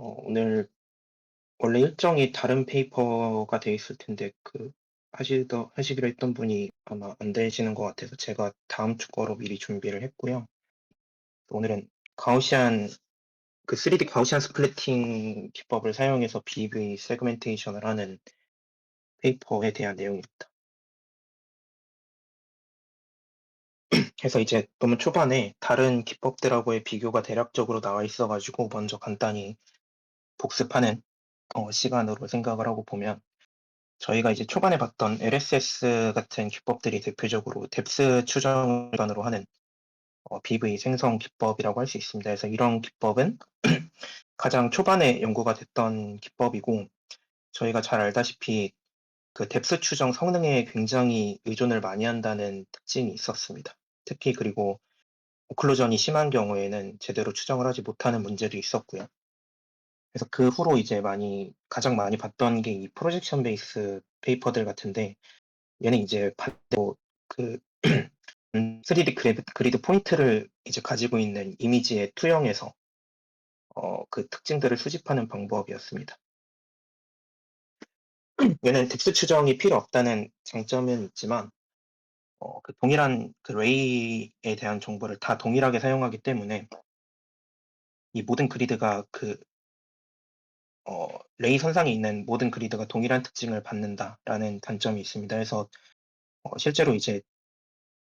오늘 원래 일정이 다른 페이퍼가 돼 있을 텐데 하시기로 했던 분이 아마 안 되시는 것 같아서 제가 다음 주 거로 미리 준비를 했고요. 오늘은 가우시안 3D 가우시안 스플래팅 기법을 사용해서 BV 세그멘테이션을 하는 페이퍼에 대한 내용입니다. 그래서 이제 너무 초반에 다른 기법들하고의 비교가 대략적으로 나와 있어가지고 먼저 간단히 복습하는 시간으로 생각을 하고 보면 저희가 이제 초반에 봤던 LSS 같은 기법들이 대표적으로 뎁스 추정을 기반으로 하는 BV 생성 기법이라고 할 수 있습니다. 그래서 이런 기법은 가장 초반에 연구가 됐던 기법이고 저희가 잘 알다시피 그 뎁스 추정 성능에 굉장히 의존을 많이 한다는 특징이 있었습니다. 특히 그리고 오클루전이 심한 경우에는 제대로 추정을 하지 못하는 문제도 있었고요. 그래서 그 후로 이제 가장 많이 봤던 게 이 프로젝션 베이스 페이퍼들 같은데 얘는 이제 반대로 그 3D 그리드 포인트를 이제 가지고 있는 이미지의 투영에서 그 특징들을 수집하는 방법이었습니다. 얘는 덱스 추정이 필요 없다는 장점은 있지만 그 동일한 그 레이에 대한 정보를 다 동일하게 사용하기 때문에 이 모든 그리드가 레이 선상에 있는 모든 그리드가 동일한 특징을 받는다라는 단점이 있습니다. 그래서 실제로 이제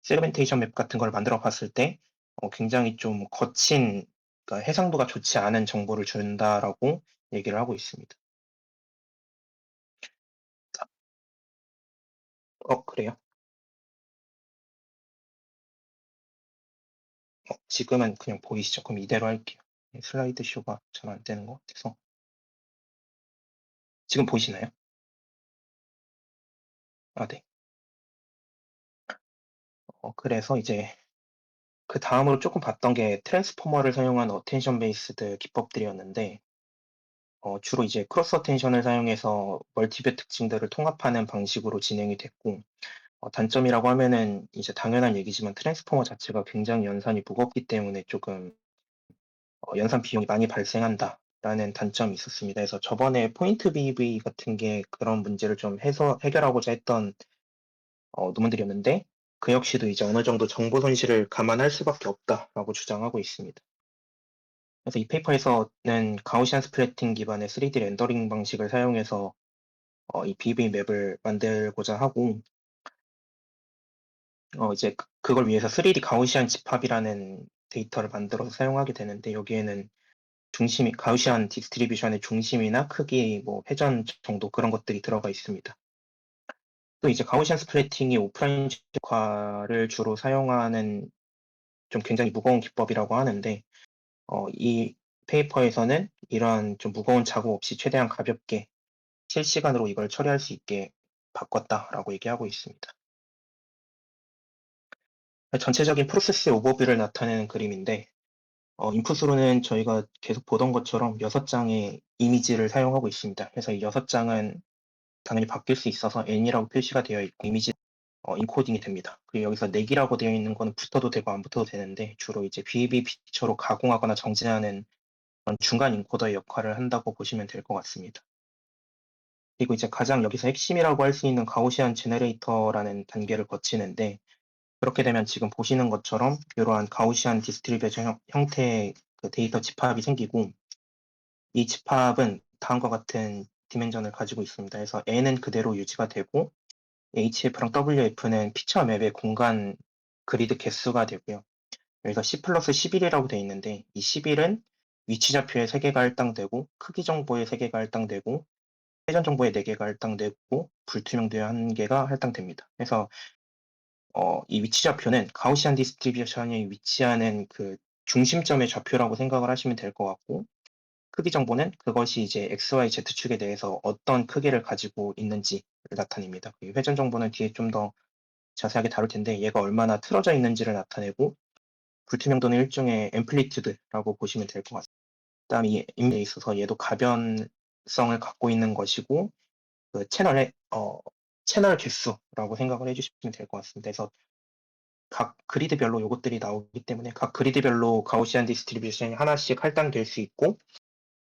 세그멘테이션 맵 같은 걸 만들어 봤을 때 굉장히 좀 거친, 그러니까 해상도가 좋지 않은 정보를 준다라고 얘기를 하고 있습니다. 그래요? 지금은 그냥 보이시죠? 그럼 이대로 할게요. 슬라이드 쇼가 잘 안 되는 것 같아서. 지금 보이시나요? 아, 네. 그래서 이제 그 다음으로 조금 봤던 게 트랜스포머를 사용한 어텐션 베이스드 기법들이었는데 주로 이제 크로스 어텐션을 사용해서 멀티뷰 특징들을 통합하는 방식으로 진행이 됐고 단점이라고 하면은 이제 당연한 얘기지만 트랜스포머 자체가 굉장히 연산이 무겁기 때문에 조금 연산 비용이 많이 발생한다라는 단점이 있었습니다. 그래서 저번에 포인트 BV 같은 게 그런 문제를 좀 해결하고자 했던 논문들이었는데 그 역시도 이제 어느 정도 정보 손실을 감안할 수밖에 없다라고 주장하고 있습니다. 그래서 이 페이퍼에서는 가우시안 스플래팅 기반의 3D 렌더링 방식을 사용해서 이 BV 맵을 만들고자 하고 이제 그걸 위해서 3D 가우시안 집합이라는 데이터를 만들어서 사용하게 되는데 여기에는 가우시안 디스트리뷰션의 중심이나 크기, 뭐 회전 정도 그런 것들이 들어가 있습니다. 또 이제 가우시안 스플래팅이 오프라인 최적화를 주로 사용하는 좀 굉장히 무거운 기법이라고 하는데 이 페이퍼에서는 이러한 좀 무거운 작업 없이 최대한 가볍게 실시간으로 이걸 처리할 수 있게 바꿨다라고 얘기하고 있습니다. 전체적인 프로세스의 오버뷰를 나타내는 그림인데 인풋으로는 저희가 계속 보던 것처럼 6장의 이미지를 사용하고 있습니다. 그래서 이 6장은 당연히 바뀔 수 있어서 n이라고 표시가 되어 있고 이미지 인코딩이 됩니다. 그리고 여기서 내기라고 되어 있는 거는 붙어도 되고 안 붙어도 되는데 주로 이제 BB 피처로 가공하거나 정제하는 그런 중간 인코더의 역할을 한다고 보시면 될 것 같습니다. 그리고 이제 가장 여기서 핵심이라고 할 수 있는 가우시안 제너레이터라는 단계를 거치는데 그렇게 되면 지금 보시는 것처럼 이러한 가우시안 디스트리뷰션 형태의 그 데이터 집합이 생기고 이 집합은 다음과 같은 디멘전을 가지고 있습니다. 그래서 n은 그대로 유지가 되고 HF랑 WF는 피처 맵의 공간 그리드 개수가 되고요. 여기서 C 플러스 11이라고 되어 있는데 이 11은 위치 좌표의 3개가 할당되고 크기 정보의 3개가 할당되고 회전 정보의 4개가 할당되고 불투명도의 1개가 할당됩니다. 그래서 이 위치 좌표는 가우시안 디스트리뷰션이 위치하는 그 중심점의 좌표라고 생각을 하시면 될 것 같고 크기 정보는 그것이 이제 XY, Z축에 대해서 어떤 크기를 가지고 있는지를 나타냅니다. 그리고 회전 정보는 뒤에 좀 더 자세하게 다룰 텐데 얘가 얼마나 틀어져 있는지를 나타내고 불투명도는 일종의 앰플리튜드라고 보시면 될 것 같습니다. 그다음에 이 임에 있어서 얘도 가변성을 갖고 있는 것이고 그 채널 개수라고 생각을 해주시면 될 것 같습니다. 그래서 각 그리드별로 요것들이 나오기 때문에 각 그리드별로 가우시안 디스트리뷰션이 하나씩 할당될 수 있고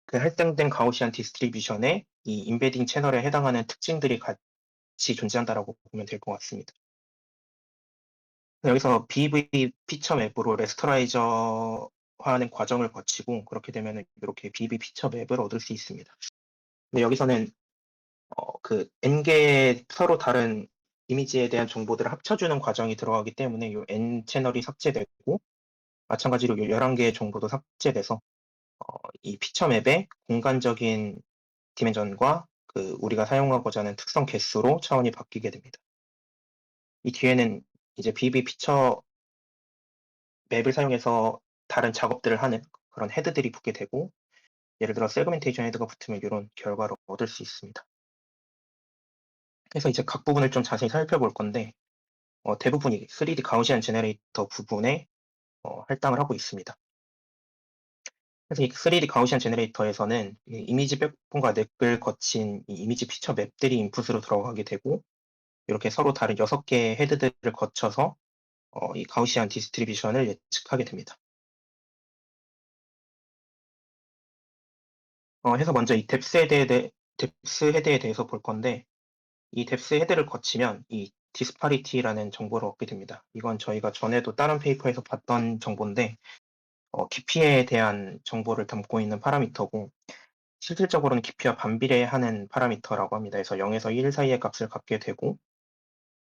그 할당된 가우시안 디스트리뷰션에 이 임베딩 채널에 해당하는 특징들이 같이 존재한다라고 보면 될 것 같습니다. 여기서 BEV 피처 맵으로 레스터라이저화하는 과정을 거치고 그렇게 되면은 이렇게 BEV 피처 맵을 얻을 수 있습니다. 근데 여기서는 그 N개의 서로 다른 이미지에 대한 정보들을 합쳐주는 과정이 들어가기 때문에 이 N 채널이 삭제되고 마찬가지로 이 11개의 정보도 삭제돼서 이 피처 맵의 공간적인 디멘전과 그 우리가 사용하고자 하는 특성 개수로 차원이 바뀌게 됩니다. 이 뒤에는 이제 BB 피처 맵을 사용해서 다른 작업들을 하는 그런 헤드들이 붙게 되고 예를 들어 세그멘테이션 헤드가 붙으면 이런 결과를 얻을 수 있습니다. 그래서 이제 각 부분을 좀 자세히 살펴볼 건데 대부분이 3D 가우시안 제너레이터 부분에 할당을 하고 있습니다. 그래서 이 3D 가우시안 제너레이터에서는 이 이미지 백본과 넥을 거친 이 이미지 피처 맵들이 인풋으로 들어가게 되고 이렇게 서로 다른 6개의 헤드들을 거쳐서 이 가우시안 디스트리뷰션을 예측하게 됩니다. 해서 먼저 이 뎁스 헤드에 대해서 볼 건데 이 뎁스 헤드를 거치면 이 디스파리티라는 정보를 얻게 됩니다. 이건 저희가 전에도 다른 페이퍼에서 봤던 정보인데 깊이에 대한 정보를 담고 있는 파라미터고 실질적으로는 깊이와 반비례하는 파라미터라고 합니다. 그래서 0에서 1 사이의 값을 갖게 되고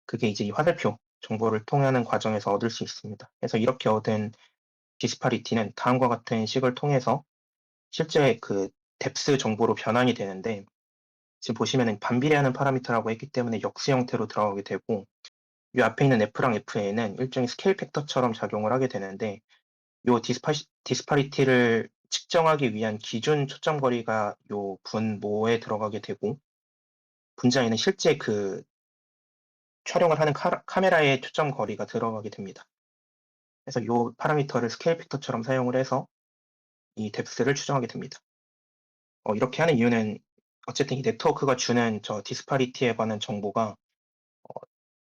그게 이제 이 화살표 정보를 통하는 과정에서 얻을 수 있습니다. 그래서 이렇게 얻은 디스파리티는 다음과 같은 식을 통해서 실제 그 뎁스 정보로 변환이 되는데 지금 보시면은 반비례하는 파라미터라고 했기 때문에 역수 형태로 들어가게 되고 이 앞에 있는 F랑 FA는 일종의 스케일 팩터처럼 작용을 하게 되는데 요 디스파리티를 측정하기 위한 기준 초점 거리가 요 분모에 들어가게 되고 분자에는 실제 그 촬영을 하는 카메라의 초점 거리가 들어가게 됩니다. 그래서 요 파라미터를 스케일 팩터처럼 사용을 해서 이 뎁스를 추정하게 됩니다. 이렇게 하는 이유는 어쨌든 이 네트워크가 주는 저 디스파리티에 관한 정보가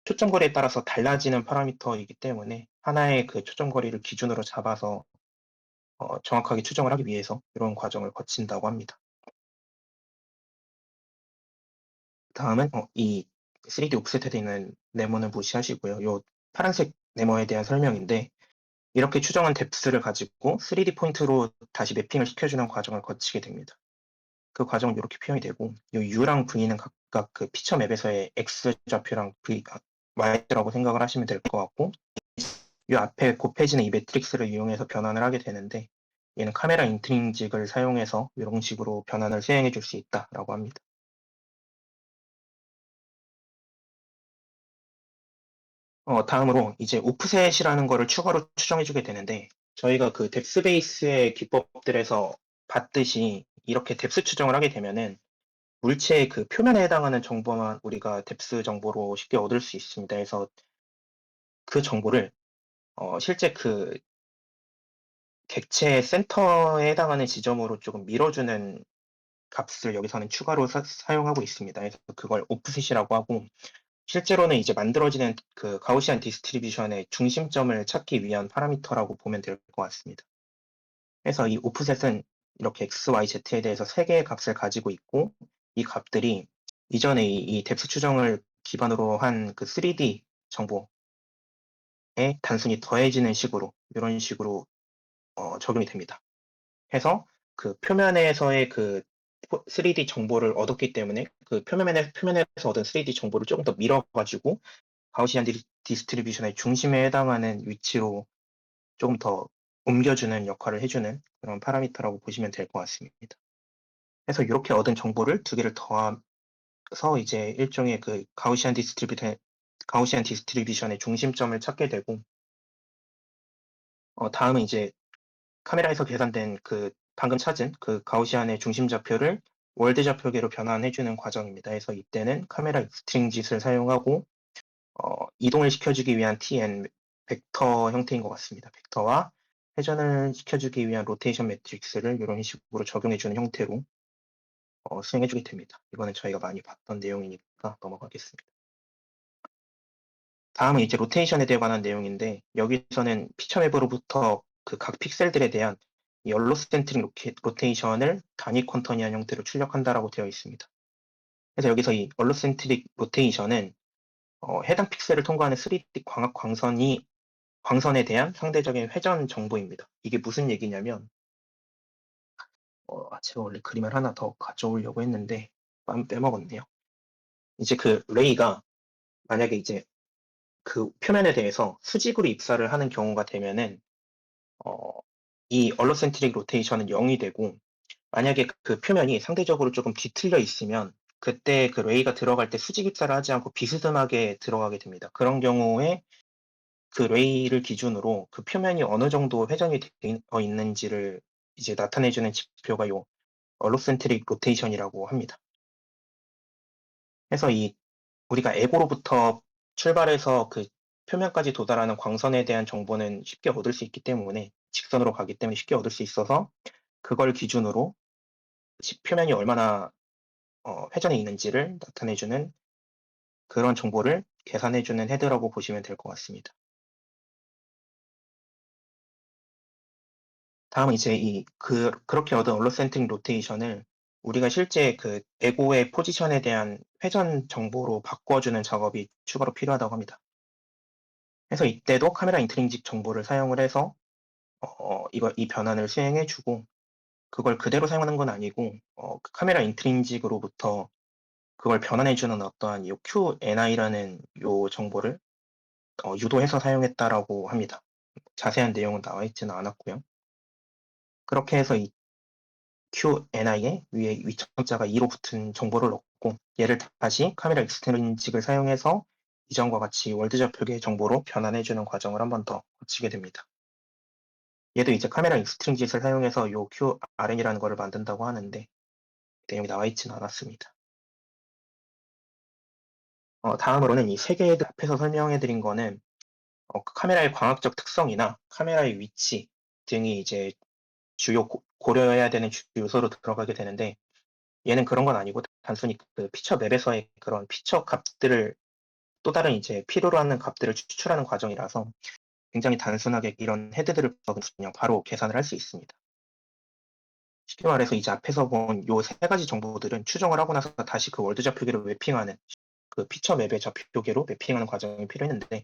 초점 거리에 따라서 달라지는 파라미터이기 때문에 하나의 그 초점 거리를 기준으로 잡아서 정확하게 추정을 하기 위해서 이런 과정을 거친다고 합니다. 다음은 이 3D 옵셋에 있는 네모는 무시하시고요. 요 파란색 네모에 대한 설명인데 이렇게 추정한 뎁스를 가지고 3D 포인트로 다시 매핑을 시켜주는 과정을 거치게 됩니다. 그 과정은 이렇게 표현이 되고 요 U랑 V는 각각 그 피처 맵에서의 X 좌표랑 V, Y라고 생각을 하시면 될 것 같고 이 앞에 곱해지는 이 매트릭스를 이용해서 변환을 하게 되는데 얘는 카메라 인트린직을 사용해서 이런 식으로 변환을 수행해 줄 수 있다라고 합니다. 다음으로 이제 오프셋이라는 거를 추가로 추정해 주게 되는데 저희가 그 뎁스베이스의 기법들에서 봤듯이 이렇게 뎁스 추정을 하게 되면은 물체의 그 표면에 해당하는 정보만 우리가 뎁스 정보로 쉽게 얻을 수 있습니다. 그래서 그 정보를 실제 그 객체의 센터에 해당하는 지점으로 조금 밀어주는 값을 여기서는 추가로 사용하고 있습니다. 그래서 그걸 오프셋이라고 하고 실제로는 이제 만들어지는 그 가우시안 디스트리뷰션의 중심점을 찾기 위한 파라미터라고 보면 될 것 같습니다. 그래서 이 오프셋은 이렇게 x, y, z에 대해서 세 개의 값을 가지고 있고 이 값들이 이전에 이 뎁스 추정을 기반으로 한 그 3D 정보에 단순히 더해지는 식으로 이런 식으로 적용이 됩니다. 해서 그 표면에서의 그 3D 정보를 얻었기 때문에 그 표면에서 얻은 3D 정보를 조금 더 밀어가지고 가우시안 디스트리뷰션의 중심에 해당하는 위치로 조금 더 옮겨주는 역할을 해주는 그런 파라미터라고 보시면 될 것 같습니다. 그래서 이렇게 얻은 정보를 두 개를 더해서 이제 일종의 그 가우시안 디스트리뷰션의 중심점을 찾게 되고 다음은 이제 카메라에서 계산된 그 방금 찾은 그 가우시안의 중심 좌표를 월드 좌표계로 변환해주는 과정입니다. 그래서 이때는 카메라 익스트링짓을 사용하고 이동을 시켜주기 위한 TN 벡터 형태인 것 같습니다. 벡터와 회전을 시켜주기 위한 로테이션 매트릭스를 이런 식으로 적용해주는 형태로 수행해주게 됩니다. 이거는 저희가 많이 봤던 내용이니까 넘어가겠습니다. 다음은 이제 로테이션에 대해 관한 내용인데 여기서는 피처 맵으로부터 그 각 픽셀들에 대한 이 얼로센트릭 로테이션을 단위 퀀텀이한 형태로 출력한다라고 되어 있습니다. 그래서 여기서 이 얼로센트릭 로테이션은 해당 픽셀을 통과하는 3D 광학 광선에 대한 상대적인 회전 정보입니다. 이게 무슨 얘기냐면 제가 원래 그림을 하나 더 가져오려고 했는데 빼먹었네요. 이제 그 레이가 만약에 이제 그 표면에 대해서 수직으로 입사를 하는 경우가 되면은 어, 이 얼로센트릭 로테이션은 0이 되고, 만약에 그 표면이 상대적으로 조금 뒤틀려 있으면 그때 그 레이가 들어갈 때 수직 입사를 하지 않고 비스듬하게 들어가게 됩니다. 그런 경우에 그 레이를 기준으로 그 표면이 어느 정도 회전이 되어 있는지를 이제 나타내주는 지표가 요 얼로센트릭 로테이션이라고 합니다. 그래서 우리가 에고로부터 출발해서 그 표면까지 도달하는 광선에 대한 정보는 쉽게 얻을 수 있기 때문에, 직선으로 가기 때문에 쉽게 얻을 수 있어서 그걸 기준으로 표면이 얼마나 회전이 있는지를 나타내주는 그런 정보를 계산해주는 헤드라고 보시면 될 것 같습니다. 다음은 이제 그렇게 얻은 얼로센트릭 로테이션을 우리가 실제 그 에고의 포지션에 대한 회전 정보로 바꿔주는 작업이 추가로 필요하다고 합니다. 그래서 이때도 카메라 인트린직 정보를 사용을 해서 이 변환을 수행해주고, 그걸 그대로 사용하는 건 아니고 그 카메라 인트린직으로부터 그걸 변환해주는 어떠한 이 QNI라는 요 정보를 유도해서 사용했다라고 합니다. 자세한 내용은 나와 있지는 않았고요. 그렇게 해서 이 QNI에 위에 위첨자가 2로 붙은 정보를 넣고, 얘를 다시 카메라 익스트린직을 사용해서 이전과 같이 월드 좌표계 정보로 변환해주는 과정을 한 번 더 거치게 됩니다. 얘도 이제 카메라 익스트린직을 사용해서 요 QRN이라는 거를 만든다고 하는데 내용이 나와 있지는 않았습니다. 다음으로는 이 세 개의 앞에서 설명해 드린 거는 그 카메라의 광학적 특성이나 카메라의 위치 등이 이제 주요 고려해야 되는 주요 요소로 들어가게 되는데, 얘는 그런 건 아니고 단순히 그 피처 맵에서의 그런 피처 값들을 또 다른 이제 필요로 하는 값들을 추출하는 과정이라서 굉장히 단순하게 이런 헤드들을 그냥 바로 계산을 할 수 있습니다. 쉽게 말해서 이제 앞에서 본 요 세 가지 정보들은 추정을 하고 나서 다시 그 월드 좌표계로 매핑하는, 그 피처 맵의 좌표계로 매핑하는 과정이 필요했는데,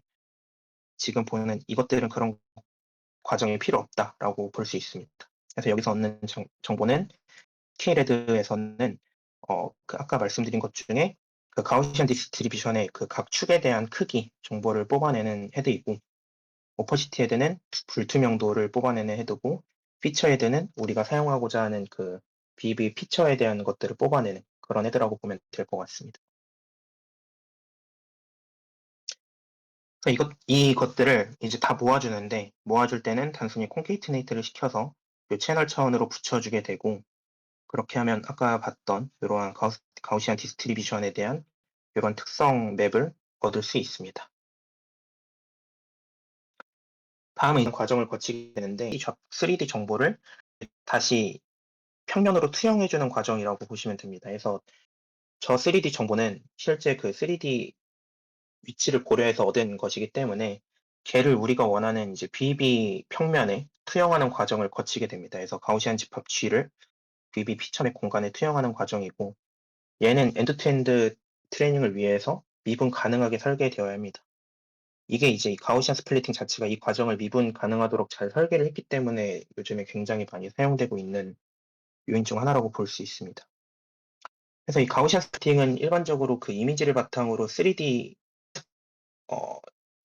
지금 보는 이것들은 그런 과정이 필요 없다라고 볼 수 있습니다. 그래서 여기서 얻는 정보는 K레드에서는 그 아까 말씀드린 것 중에 그 가우시안 디스트리뷰션의 그 각 축에 대한 크기 정보를 뽑아내는 헤드이고, 오퍼시티 헤드는 불투명도를 뽑아내는 헤드고, 피처 헤드는 우리가 사용하고자 하는 그 BB 피처에 대한 것들을 뽑아내는 그런 헤드라고 보면 될 것 같습니다. 그래서 이것들을 이제 다 모아주는데, 모아줄 때는 단순히 콘케이트네이트를 시켜서 이 채널 차원으로 붙여주게 되고, 그렇게 하면 아까 봤던 이러한 가우시안 디스트리뷰션에 대한 이런 특성 맵을 얻을 수 있습니다. 다음은 이런 과정을 거치게 되는데, 이 3D 정보를 다시 평면으로 투영해주는 과정이라고 보시면 됩니다. 그래서 저 3D 정보는 실제 그 3D 위치를 고려해서 얻은 것이기 때문에 걔를 우리가 원하는 이제 BB 평면에 투영하는 과정을 거치게 됩니다. 그래서 가우시안 집합 G를 BB 피처맵 공간에 투영하는 과정이고, 얘는 엔드-투-엔드 트레이닝을 위해서 미분 가능하게 설계되어야 합니다. 이게 이제 가우시안 스플리팅 자체가 이 과정을 미분 가능하도록 잘 설계를 했기 때문에 요즘에 굉장히 많이 사용되고 있는 요인 중 하나라고 볼 수 있습니다. 그래서 이 가우시안 스플리팅은 일반적으로 그 이미지를 바탕으로 3D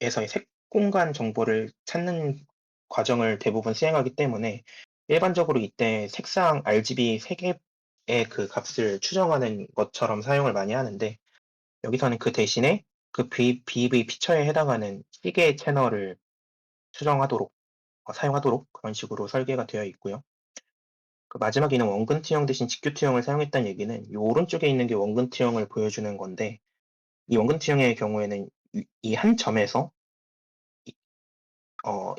에서의 색 공간 정보를 찾는 과정을 대부분 수행하기 때문에, 일반적으로 이때 색상 RGB 3개의 그 값을 추정하는 것처럼 사용을 많이 하는데, 여기서는 그 대신에 그 BV 피처에 해당하는 시계 채널을 추정하도록 사용하도록 그런 식으로 설계가 되어 있고요. 그 마지막에는 원근 투영 대신 직교 투영을 사용했다는 얘기는 이 오른쪽에 있는 게 원근 투영을 보여주는 건데, 이 원근 투영의 경우에는 이 한 점에서 이, 어,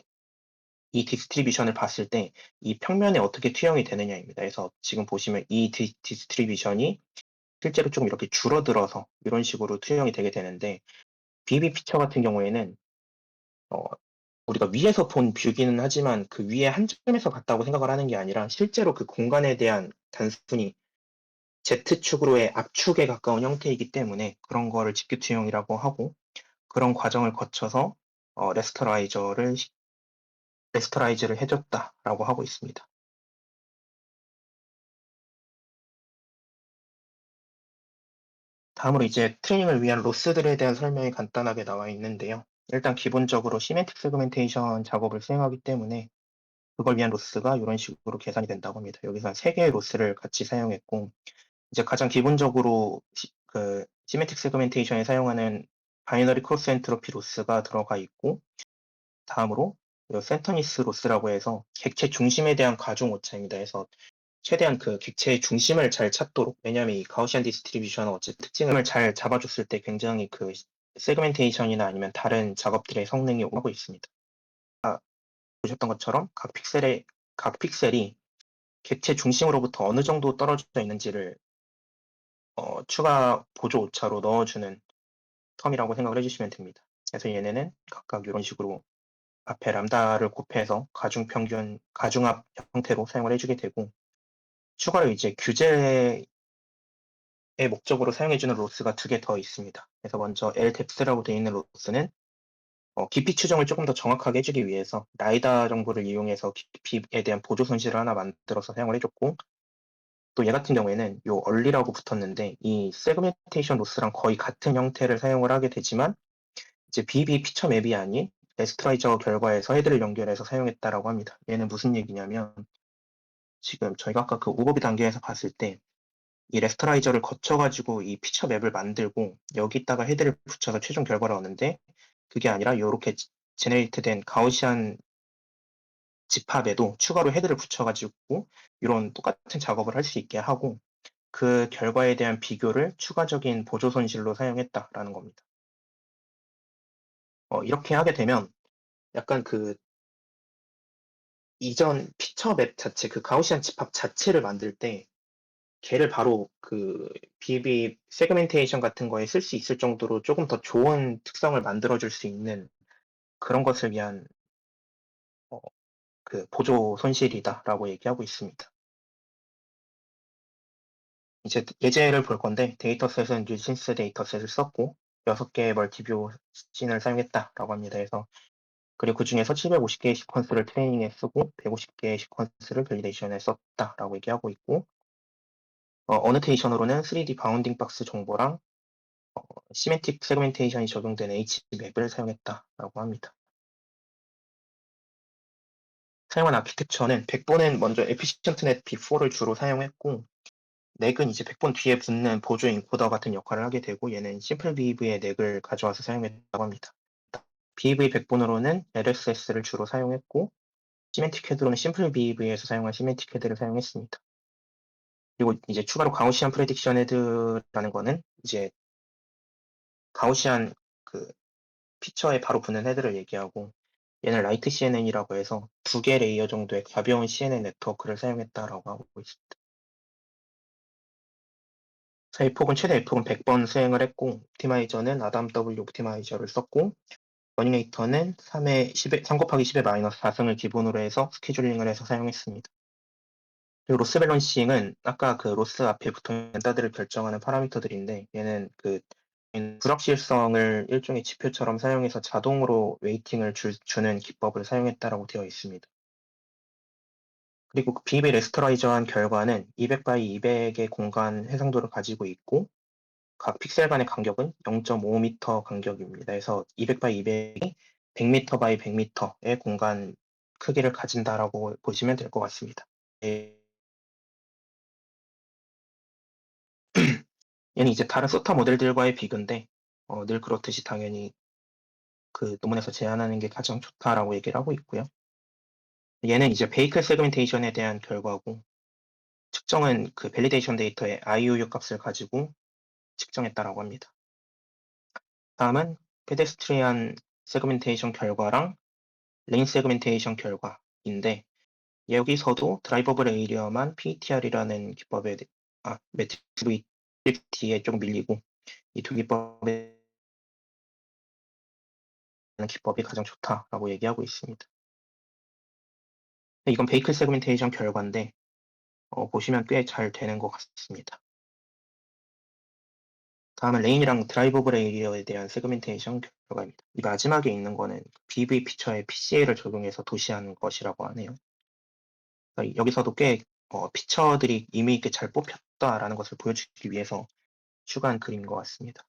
이 디스트리뷰션을 봤을 때 이 평면에 어떻게 투영이 되느냐입니다. 그래서 지금 보시면 이 디스트리뷰션이 실제로 조금 이렇게 줄어들어서 이런 식으로 투영이 되게 되는데, BB 피처 같은 경우에는 우리가 위에서 본 뷰기는 하지만 그 위에 한 점에서 봤다고 생각을 하는 게 아니라 실제로 그 공간에 대한 단순히 Z축으로의 압축에 가까운 형태이기 때문에 그런 거를 GPT용이라고 하고 그런 과정을 거쳐서 레스터라이즈를 해줬다라고 하고 있습니다. 다음으로 이제 트레이닝을 위한 로스들에 대한 설명이 간단하게 나와 있는데요. 일단 기본적으로 시멘틱 세그멘테이션 작업을 수행하기 때문에 그걸 위한 로스가 이런 식으로 계산이 된다고 합니다. 여기서 3개의 로스를 같이 사용했고 이제 가장 기본적으로 그 시메틱 세그멘테이션에 사용하는 바이너리 크로스 엔트로피 로스가 들어가 있고 다음으로 센터니스 로스라고 해서 객체 중심에 대한 가중 오차입니다. 해서 최대한 그 객체의 중심을 잘 찾도록 왜냐하면 이 가우시안 디스트리뷰션은 어째 특징을 잘 잡아줬을 때 굉장히 그 세그멘테이션이나 아니면 다른 작업들의 성능이 오고 있습니다. 보셨던 것처럼 각 픽셀이 객체 중심으로부터 어느 정도 떨어져 있는지를 추가 보조 오차로 넣어주는 텀이라고 생각을 해주시면 됩니다. 그래서 얘네는 각각 이런 식으로 앞에 람다를 곱해서 가중합 형태로 사용을 해주게 되고 추가로 이제 규제의 목적으로 사용해주는 로스가 2개 더 있습니다. 그래서 먼저 LDEPS라고 되어 있는 로스는 깊이 추정을 조금 더 정확하게 해주기 위해서 라이다 정보를 이용해서 깊이에 대한 보조 손실을 하나 만들어서 사용을 해줬고 또 얘 같은 경우에는 요 얼리라고 붙었는데 이 세그멘테이션 로스랑 거의 같은 형태를 사용을 하게 되지만 이제 BB 피처 맵이 아닌 레스트라이저 결과에서 헤드를 연결해서 사용했다라고 합니다. 얘는 무슨 얘기냐면 지금 저희가 아까 그 오버비 단계에서 봤을 때 이 레스터라이저를 거쳐가지고 이 피처 맵을 만들고 여기다가 헤드를 붙여서 최종 결과를 얻는데 그게 아니라 이렇게 제네레이트된 가우시안 집합에도 추가로 헤드를 붙여가지고 이런 똑같은 작업을 할 수 있게 하고 그 결과에 대한 비교를 추가적인 보조 손실로 사용했다라는 겁니다. 이렇게 하게 되면 약간 그 이전 피처 맵 자체, 그 가우시안 집합 자체를 만들 때 걔를 바로 그 BB 세그멘테이션 같은 거에 쓸 수 있을 정도로 조금 더 좋은 특성을 만들어줄 수 있는 그런 것을 위한 그 보조 손실이다라고 얘기하고 있습니다. 이제 예제를 볼 건데 데이터셋은 뉴진스 데이터셋을 썼고 6개의 멀티뷰 씬을 사용했다라고 합니다. 그래서 그리고 그 중에서 750개의 시퀀스를 트레이닝에 쓰고 150개의 시퀀스를 밸리데이션에 썼다라고 얘기하고 있고 어노테이션으로는 3D 바운딩 박스 정보랑 시멘틱 세그멘테이션이 적용된 H맵을 사용했다라고 합니다. 사용한 아키텍처는 백본은 먼저 에피시언트넷 B4를 주로 사용했고 넥은 이제 백본 뒤에 붙는 보조 인코더 같은 역할을 하게 되고 얘는 심플 BEV의 넥을 가져와서 사용했다고 합니다. BEV 백본으로는 LSS를 주로 사용했고 시멘틱 헤드로는 심플 BEV에서 사용한 시멘틱 헤드를 사용했습니다. 그리고 이제 추가로 가우시안 프레딕션 헤드라는 거는 이제 가우시안 그 피처에 바로 붙는 헤드를 얘기하고 얘는 라이트 CNN이라고 해서 2개 레이어 정도의 가벼운 CNN 네트워크를 사용했다라고 하고 있습니다. F폭은 최대 F폭은 100번 수행을 했고 옵티마이저는 아담 W 옵티마이저를 썼고 러닝에이터는 3 곱하기 10의 마이너스 4승을 기본으로 해서 스케줄링을 해서 사용했습니다. 그리고 로스 밸런싱은 아까 그 로스 앞에 붙어있는 렌다들을 결정하는 파라미터들인데 얘는 그 불확실성을 일종의 지표처럼 사용해서 자동으로 웨이팅을 주는 기법을 사용했다라고 되어 있습니다. 그리고 그 비입에 레스터라이저한 결과는 200 바이 200의 공간 해상도를 가지고 있고 각 픽셀 간의 간격은 0.5m 간격입니다. 그래서 200 바이 200이 100m 바이 100m의 공간 크기를 가진다라고 보시면 될 것 같습니다. 얘는 이제 다른 소타 모델들과의 비교인데 늘 그렇듯이 당연히 그 논문에서 제안하는 게 가장 좋다라고 얘기를 하고 있고요. 얘는 이제 베이클 세그멘테이션에 대한 결과고 측정은 그 밸리데이션 데이터의 IOU 값을 가지고 측정했다라고 합니다. 다음은 페데스트리안 세그멘테이션 결과랑 레인 세그멘테이션 결과인데 여기서도 드라이버블 에이리어만 PETR이라는 기법에 매트릭스 VT에 조금 밀리고 이 두 기법의 기법이 가장 좋다라고 얘기하고 있습니다. 이건 베이클 세그멘테이션 결과인데 보시면 꽤 잘 되는 것 같습니다. 다음은 레인이랑 드라이브 오브 레이디어에 대한 세그멘테이션 결과입니다. 이 마지막에 있는 거는 BV 피처에 PCA를 적용해서 도시한 것이라고 하네요. 그러니까 여기서도 꽤 피처들이 의미 있게 잘 뽑혔다라는 것을 보여주기 위해서 추가한 그림인 것 같습니다.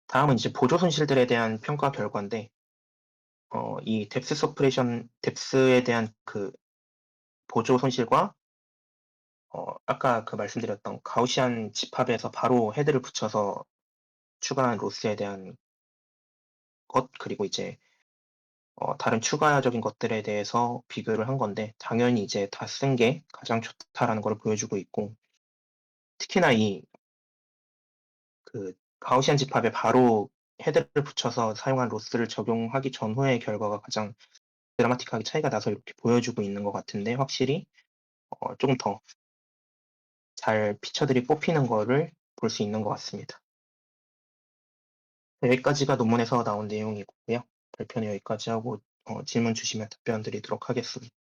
다음은 이제 보조 손실들에 대한 평가 결과인데 이 뎁스 서프레션 뎁스에 대한 그 보조 손실과 아까 그 말씀드렸던 가우시안 집합에서 바로 헤드를 붙여서 추가한 로스에 대한 것, 그리고 이제 다른 추가적인 것들에 대해서 비교를 한 건데 당연히 이제 다 쓴 게 가장 좋다라는 걸 보여주고 있고, 특히나 이 그 가우시안 집합에 바로 헤드를 붙여서 사용한 로스를 적용하기 전후의 결과가 가장 드라마틱하게 차이가 나서 이렇게 보여주고 있는 것 같은데, 확실히 조금 더 잘 피처들이 뽑히는 거를 볼 수 있는 것 같습니다. 여기까지가 논문에서 나온 내용이고요. 발표는 여기까지 하고 질문 주시면 답변 드리도록 하겠습니다.